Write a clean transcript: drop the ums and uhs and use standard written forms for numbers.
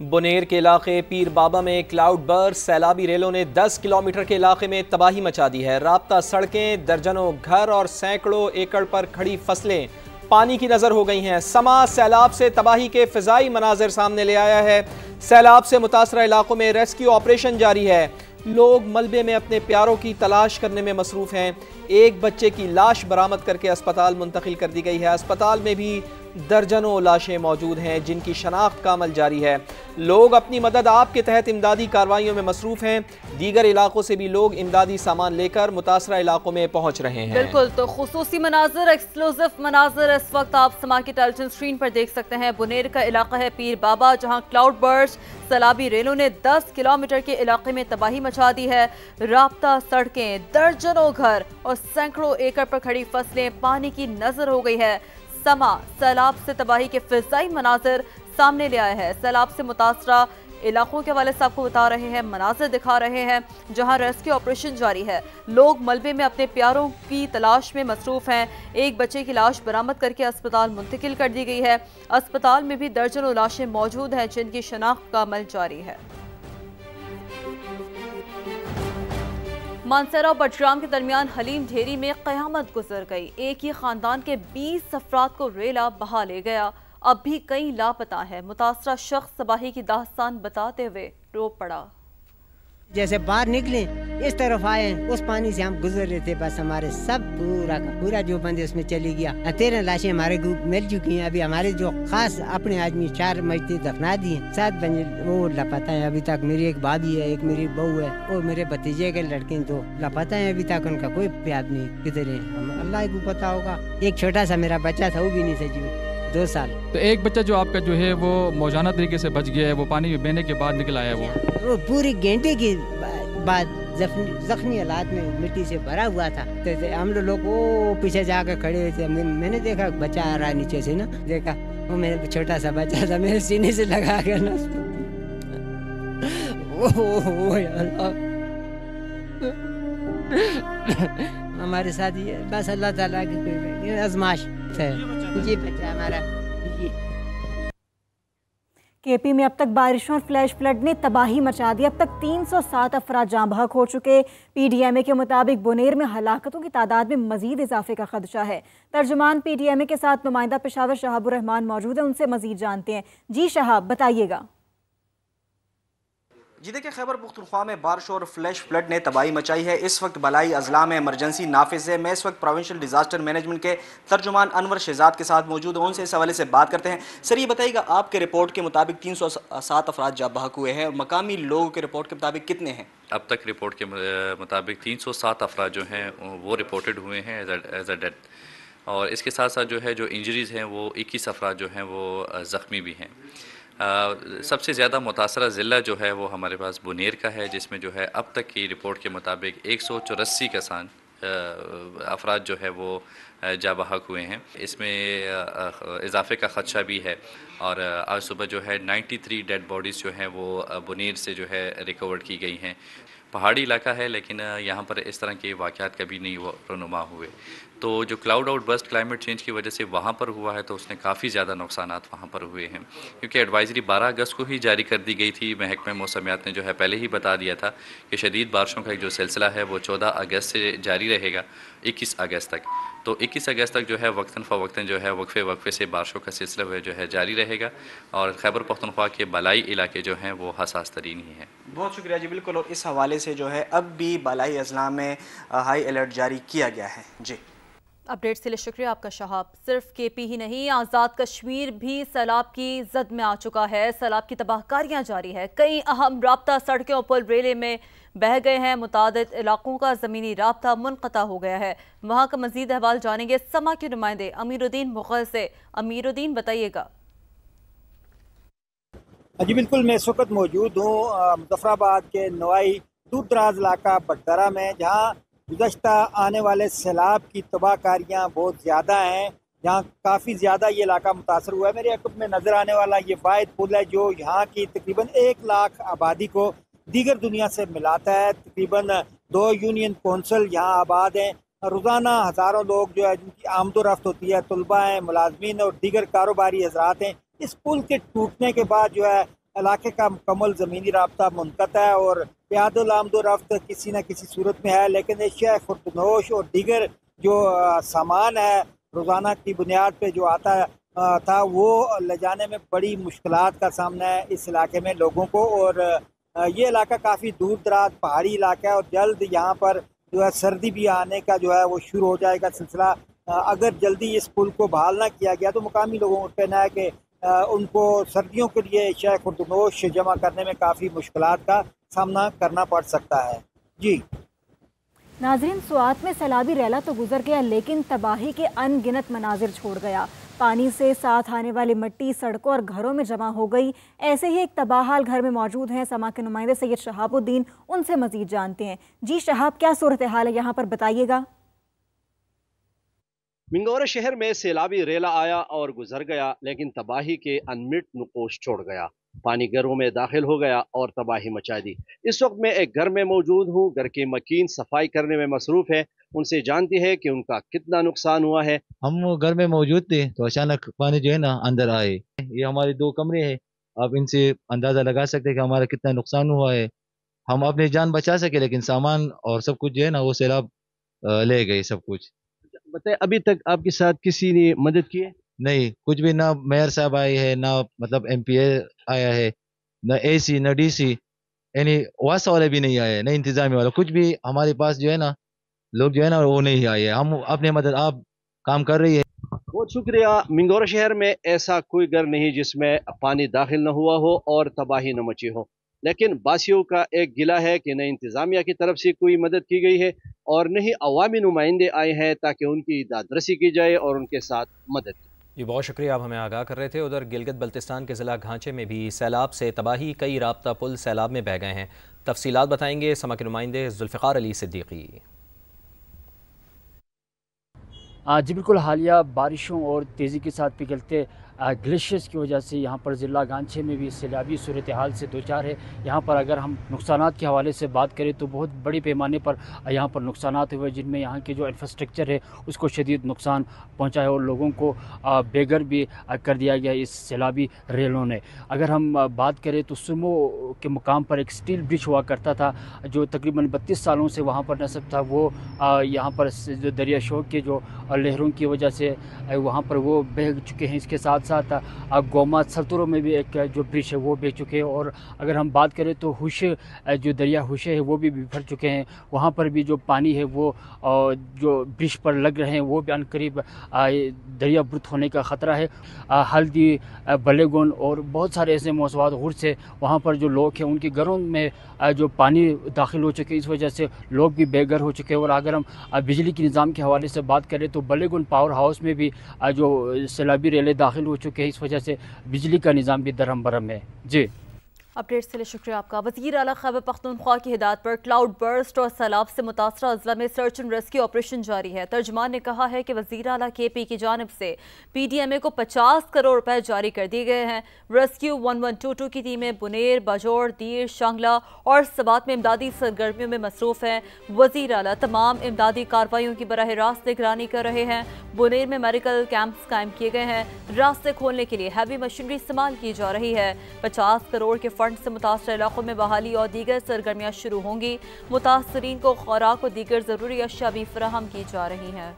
बुनेर के इलाके पीर बाबा में क्लाउड बर्स्ट, सैलाबी रेलों ने 10 किलोमीटर के इलाके में तबाही मचा दी है। राब्ता सड़कें, दर्जनों घर और सैकड़ों एकड़ पर खड़ी फसलें पानी की नजर हो गई हैं। समा सैलाब से तबाही के फिजाई मनाजिर सामने ले आया है। सैलाब से मुतासरा इलाकों में रेस्क्यू ऑपरेशन जारी है। लोग मलबे में अपने प्यारों की तलाश करने में मसरूफ हैं। एक बच्चे की लाश बरामद करके अस्पताल मुंतकिल कर दी गई है। अस्पताल में भी दर्जनों लाशें मौजूद हैं जिनकी शनाख्त का अमल जारी है। लोग अपनी मदद आप के तहत इमदादी कार्रवाइयों में मसरूफ हैं। दीगर इलाकों से भी लोग इमदादी सामान लेकर मुतासरा इलाकों में पहुंच रहे हैं। बिल्कुल, तो खुसूसी मनाजर, एक्सक्लूसिव मनाजर इस वक्त आप समा की टेलीविजन स्क्रीन पर देख सकते हैं। बुनेर का इलाका है पीर बाबा, जहां क्लाउड बर्स्ट सैलाबी रेलों ने 10 किलोमीटर के इलाके में तबाही मचा दी है। राब्ता सड़कें, दर्जनों घर और सैकड़ों एकड़ पर खड़ी फसलें पानी की नजर हो गई है। समा सैलाब से तबाही के फिजाई मनाजिर सामने ले आए हैं। सैलाब से मुतासरा इलाकों के हवाले से आपको बता रहे हैं, मनाजिर दिखा रहे हैं जहां रेस्क्यू ऑपरेशन जारी है। लोग मलबे में अपने प्यारों की तलाश में मसरूफ हैं। एक बच्चे की लाश बरामद करके अस्पताल मुंतकिल कर दी गई है। अस्पताल में भी दर्जनों लाशें मौजूद हैं जिनकी शनाख्त का अमल जारी है। मानसरा और बटग्राम के दरमियान हलीम ढेरी में क़यामत गुजर गई। एक ही खानदान के 20 अफराद को रेला बहा ले गया। अब भी कई लापता है। मुतासरा शख्स तबाही की दास्तान बताते हुए रो पड़ा। जैसे बाहर निकले इस तरफ आए, उस पानी से हम गुजर रहे थे, बस हमारे सब पूरा का पूरा जो बंदे उसमें चली गया। 13 लाशें हमारे ग्रुप मिल चुकी हैं। अभी हमारे जो खास अपने आदमी 4 मजते दफना दिए, 7 बंदे वो लापता है अभी तक। मेरी एक भाभी है, एक मेरी बहू है और मेरे भतीजे के लड़के तो लापता है अभी तक। उनका कोई याद नहीं किधर है, हम अल्लाह को पता होगा। एक छोटा सा मेरा बच्चा था, वो भी नहीं सजी 2 साल। तो एक बच्चा जो आपका जो है वो मौजाना तरीके से बच गया है, वो पानी में बहने के बाद निकल आया। वो पूरी घंटे के बाद जख्मी हालात में मिट्टी से भरा हुआ था। तो हम लोग वो पीछे जाकर खड़े हुए थे। मैंने देखा बच्चा आ रहा है नीचे से ना, देखा वो मेरा छोटा सा बच्चा था, मेरे सीने से लगा कर ना हमारे साथ ये बस अल्लाह ताला की कोई आजमाइश है। ये बच्चा हमारा केपी में अब तक बारिशों और फ्लैश फ्लड ने तबाही मचा दी। अब तक 307 अफराद जाँ बहक हो चुके। पीडीएमए के मुताबिक बुनेर में हलाकतों की तादाद में मजीद इजाफे का खदशा है। तर्जुमान पीडीएमए के साथ नुमाइंदा पेशावर शहाबुर रहमान मौजूद है, उनसे मजीद जानते हैं। जी शहाब, बताइएगा। जी देखिए, खैबर पुख्तनख्वा में बारिश और फ्लैश फ्लड ने तबाही मचाई है। इस वक्त बलाई अजला में इमरजेंसी नाफिज है। मैं इस वक्त प्रोविंशियल डिजास्टर मैनेजमेंट के तर्जुमान अनवर शहजाद के साथ मौजूद हूँ, उनसे इस हवाले से बात करते हैं। सर, ये बताइएगा, आपके रिपोर्ट के मुताबिक 307 अफराद जाँ बहक हुए हैं और मकामी लोगों के रिपोर्ट के मुताबिक कितने हैं? अब तक रिपोर्ट के मुताबिक 307 अफराद जो हैं वो रिपोर्टेड हुए हैं एज अ डेथ, और इसके साथ साथ जो है जो इंजरीज़ हैं वो 21 अफराद जो हैं वो ज़ख्मी भी हैं। सबसे ज़्यादा मुतासरा ज़िला जो है वो हमारे पास बुनेर का है, जिसमें जो है अब तक की रिपोर्ट के मुताबिक 184 कसान अफराद जो है वो जाँ बहक हुए हैं। इसमें इजाफे का ख़दशा भी है और आज सुबह जो है 93 डेड बॉडीज़ जो हैं वो बुनेर से जो है रिकवर की गई हैं। पहाड़ी इलाका है लेकिन यहाँ पर इस तरह के वाक़यात कभी नहीं रुनुमा हुए। तो जो cloud out burst climate change की वजह से वहाँ पर हुआ है तो उसने काफ़ी ज़्यादा नुकसानात वहाँ पर हुए हैं, क्योंकि एडवाइज़री 12 अगस्त को ही जारी कर दी गई थी। महकमा मौसमियात ने जो है पहले ही बता दिया था कि शदीद बारिशों का जो सिलसिला है वो 14 अगस्त से जारी रहेगा 21 अगस्त तक। तो 21 अगस्त तक जो है वक्तन फ़वक्तन जो है वक्फे से बारिशों का सिलसिला जो है जारी रहेगा और खैबर पख्तूनख्वा के बालाई इलाके जो हैं वो हसास तरीन ही हैं। बहुत शुक्रिया जी। बिल्कुल, और इस हवाले से जो है अब भी बालाई अजला में हाई अलर्ट जारी किया गया है। जी, अपडेट्स के लिए शुक्रिया आपका शहाब। सिर्फ केपी ही नहीं, आज़ाद कश्मीर भी सैलाब की जद में आ चुका है। सैलाब की तबाहकारियां जारी है। कई अहम राब्ता सड़कें और पुल रेले में बह गए हैं। मुतादिद इलाकों का ज़मीनी राब्ता मुनक़ता हो गया है। वहाँ का मज़ीद अहवाल जानेंगे समा के नुमाइंदे अमीरुद्दीन मुग़ल से। अमीरुद्दीन, बताइएगा। जी बिल्कुल, मैं इस वक्त मौजूद हूँ मुजफ्फराबाद के नवाई दूर दराज इलाका बटदरा में, जहाँ गुज़श्ता आने वाले सैलाब की तबाहकारियाँ बहुत ज़्यादा हैं। यहाँ काफ़ी ज़्यादा ये इलाका मुतासर हुआ है। मेरे अक़ब में नज़र आने वाला ये वाहिद पुल है जो यहाँ की तकरीबन 1 लाख आबादी को दीगर दुनिया से मिलाता है। तकरीबन 2 यूनियन कौंसल यहाँ आबाद हैं। रोज़ाना हज़ारों लोग जो है जिनकी आमदोरफ्त होती है, तलबा हैं, मुलाजमीन और दीगर कारोबारी हजरात हैं। इस पुल के टूटने के बाद जो है इलाके का मुकम्मल ज़मीनी राब्ता मुनक़ता है और प्यादल आमदो रफ्त किसी न किसी सूरत में है, लेकिन एशिया खुर्दनोश और दीगर जो सामान है रोज़ाना की बुनियाद पर जो आता था वो ले जाने में बड़ी मुश्किलात का सामना है इस इलाके में लोगों को। और ये इलाका काफ़ी दूर दराज पहाड़ी इलाका है और जल्द यहाँ पर जो है सर्दी भी आने का जो है वो शुरू हो जाएगा सिलसिला। अगर जल्दी इस पुल को बहाल ना किया गया तो मुकामी लोगों को कहना है कि उनको सर्दियों के लिए एशिया खुर्दनोश जमा करने में काफ़ी मुश्किलात का सामना करना पड़ सकता है। जी नाजरीन, स्वात में सैलाबी रेला तो गुजर गया लेकिन तबाही के अनगिनत मनाजिर छोड़ गया। पानी से साथ आने वाली मिट्टी सड़कों और घरों में जमा हो गई। ऐसे ही एक तबाहाल घर में मौजूद हैं समा के नुमाइंदे सैयद शहाबुद्दीन, उनसे मजीद जानते हैं। जी शहाब, क्या सूरत हाल है यहाँ पर, बताइएगा। मिंगोरा शहर में सैलाबी रेला आया और गुजर गया लेकिन तबाही के अनमिट नुकोश छोड़ गया। पानी घरों में दाखिल हो गया और तबाही मचा दी। इस वक्त मैं एक घर में मौजूद हूँ। घर के मकीन सफाई करने में मसरूफ है। उनसे जानते हैं कि उनका कितना नुकसान हुआ है। हम घर में मौजूद थे तो अचानक पानी जो है ना अंदर आए। ये हमारे 2 कमरे हैं। आप इनसे अंदाजा लगा सकते हैं कि हमारा कितना नुकसान हुआ है। हम अपनी जान बचा सके लेकिन सामान और सब कुछ जो है ना वो सैलाब ले गए सब कुछ। बताए, अभी तक आपके साथ किसी ने मदद की है? नहीं, कुछ भी। ना मेयर साहब आए हैं, ना मतलब MPA आया है, ना AC, ना DC, यानी वासा वाले भी नहीं आए, ना इंतजामी वाला, कुछ भी हमारे पास जो है ना लोग जो है ना वो नहीं आए। हम अपने मदद आप काम कर रही है। बहुत शुक्रिया। मिंगोरा शहर में ऐसा कोई घर नहीं जिसमें पानी दाखिल न हुआ हो और तबाही न मची हो, लेकिन बासियों का एक गिला है कि न इंतज़ामिया की तरफ से कोई मदद की गई है और न ही अवामी नुमाइंदे आए हैं ताकि उनकी दादरसी की जाए और उनके साथ मदद की। जी बहुत शुक्रिया, आप हमें आगाह कर रहे थे। उधर गिलगित बल्तिस्तान के ज़िला घांचे में भी सैलाब से तबाही, कई राब्ता पुल सैलाब में बह गए हैं। तफसीलात बताएंगे समा के नुमाइंदे जुल्फ़िकार अली सिद्दीकी। जी बिल्कुल, हालिया बारिशों और तेज़ी के साथ पिघलते ग्लेशियर्स की वजह से यहाँ पर ज़िला गांचे में भी सैलाबी सूरत हाल से दो चार है। यहाँ पर अगर हम नुकसानात के हवाले से बात करें तो बहुत बड़ी पैमाने पर यहाँ पर नुकसानात हुए, जिनमें यहाँ के जो इंफ्रास्ट्रक्चर है उसको शदीद नुकसान पहुँचा है और लोगों को बेघर भी कर दिया गया इस सैलाबी रेलों ने। अगर हम बात करें तो सुमो के मुकाम पर एक स्टील ब्रिज हुआ करता था जो तकरीबन 32 सालों से वहाँ पर नस्ब था। वो यहाँ पर जो दरिया शोक के जो लहरों की वजह से वहाँ पर वो बह चुके हैं। इसके साथ साथ गोमा सल्तुरो में भी एक जो ब्रिज है वो बह चुके हैं। और अगर हम बात करें तो हुश जो दरिया हुशे है वो भी बिफर चुके हैं। वहाँ पर भी जो पानी है वो जो ब्रिज पर लग रहे हैं वो भी अनकरीब दरिया ब्रुत होने का ख़तरा है। हल्दी, बलेगुन और बहुत सारे ऐसे मौसमात गुर से वहाँ पर जो लोग हैं उनके घरों में जो पानी दाखिल हो चुके, इस वजह से लोग भी बेघर हो चुके हैं। और अगर हम बिजली के निज़ाम के हवाले से बात करें तो बलेगुन पावर हाउस में भी जो सैलाबी रेलें दाखिल हो चुके हैं, इस वजह से बिजली का निज़ाम भी दरहम बरहम है। जी अपडेट्स के लिए शुक्रिया आपका। वज़ीर आला खैबर पख्तूनख्वा की हिदायत पर क्लाउड बर्स्ट और सैलाब से मुतासरा अजला में सर्च एंड रेस्क्यू ऑपरेशन जारी है। तर्जुमान ने कहा है कि वज़ीर आला KP की जानिब से PDMA को 50 करोड़ रुपए जारी कर दिए गए हैं। रेस्क्यू 1122 की टीमें बुनेर, बाजोड़, दीर, शांगला और सबात में इमदादी सरगर्मियों में मसरूफ़ हैं। वज़ीर आला तमाम इमदादी कार्रवाइयों की बराह रास्त निगरानी कर रहे हैं। बुनेर में मेडिकल कैंप्स कायम किए गए हैं। रास्ते खोलने के लिए हैवी मशीनरी इस्तेमाल की जा रही है। 50 करोड़ के फंड से मुतासर इलाकों में बहाली और दीगर सरगर्मियाँ शुरू होंगी। मुतासरीन को खुराक और दीगर ज़रूरी अशिया भी फराहम की जा रही हैं।